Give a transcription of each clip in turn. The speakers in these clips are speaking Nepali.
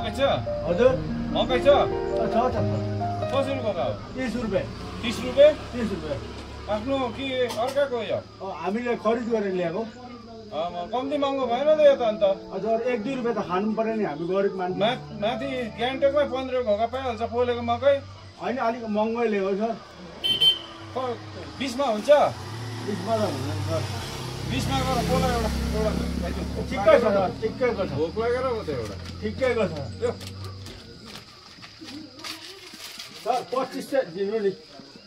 मकै छ हजुर मकै छ कसरी बोका हो 30 रुपियाँ 30 रुपियाँ 30 रुपियाँ आफ्नो कि अर्काको यो हामीले खरिद गरेर ल्याएको कम्ती महँगो भएन त यो त अन्त हजुर 1-2 रुपियाँ त खानु पर्यो नि हामी गरिब मान्छे माथि ग्यान्टोकमै 15 घोगा पाइहाल्छ पोलेको मकै होइन अलिक महँगै ल्याएको सर 20 मा हुन्छ 20 मा त हुँदैन सर 20 मा गएर पोला एउटा ठिक्कै छ सर ठिक्कैको छ भोक लागेर हो त एउटा ठिक्कैको छ यो सर 25 चाहिँ दिनु नि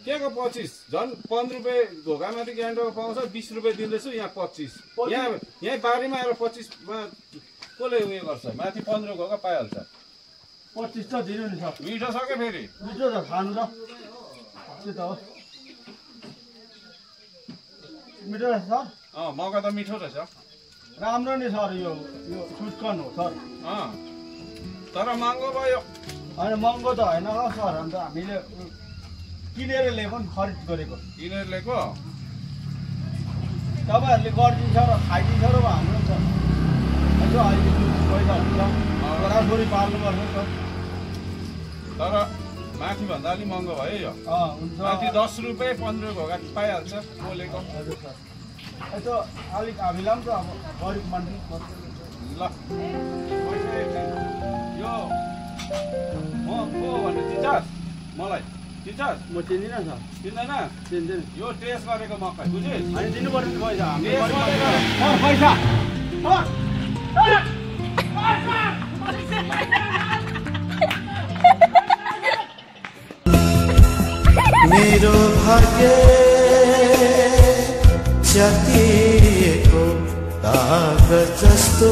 के को 25 झन् 15 रुपियाँ घोगामाथि ग्यान्टोक पाउँछ 20 रुपियाँ दिँदैछु यहाँ 25 यहाँ बारीमा आएर 25 मा कसले उयो गर्छ माथि 15 घोगा पाइहाल्छ 25 त दिनु नि सर मिठो छ के फेरि मिठो त खानु त त्यो त हो मिठो रहेछ सर मकै त मिठो रहेछ राम्रो नि सर यो सुटकन हो सर तर महँगो भयो होइन महँगो त होइन हो सर अन्त हामीले किनेर ल्याएको नि खरिद गरेको किनेर ल्याएको तपाईँहरूले गरिदिन्छ र खाइदिन्छ र हाम्रो छ यसो अहिले पैसा हुन्छ छोराछोरी पाल्नुपर्छ सर तर माथिभन्दा अलिक महँगो भयो यो हुन्छ माथि 10 रुपियाँ 15 घोगा पाइहाल्छ पोलेको हजुर सर यसो अलिक हामीलाई पनि त अब गरिब मान्छे ल यो म को भन्ने चिन्छस् मलाई चिन्छस् म चिन्दिनँ सर चिन्दैन चिन्दैन यो टेस्ट गरेको मकै बुझिस् अनि दिनुपर्ने पैसा हामी टेस्ट गरेर पैसा मेरो भाग्य च्यातिएको कागज जस्तो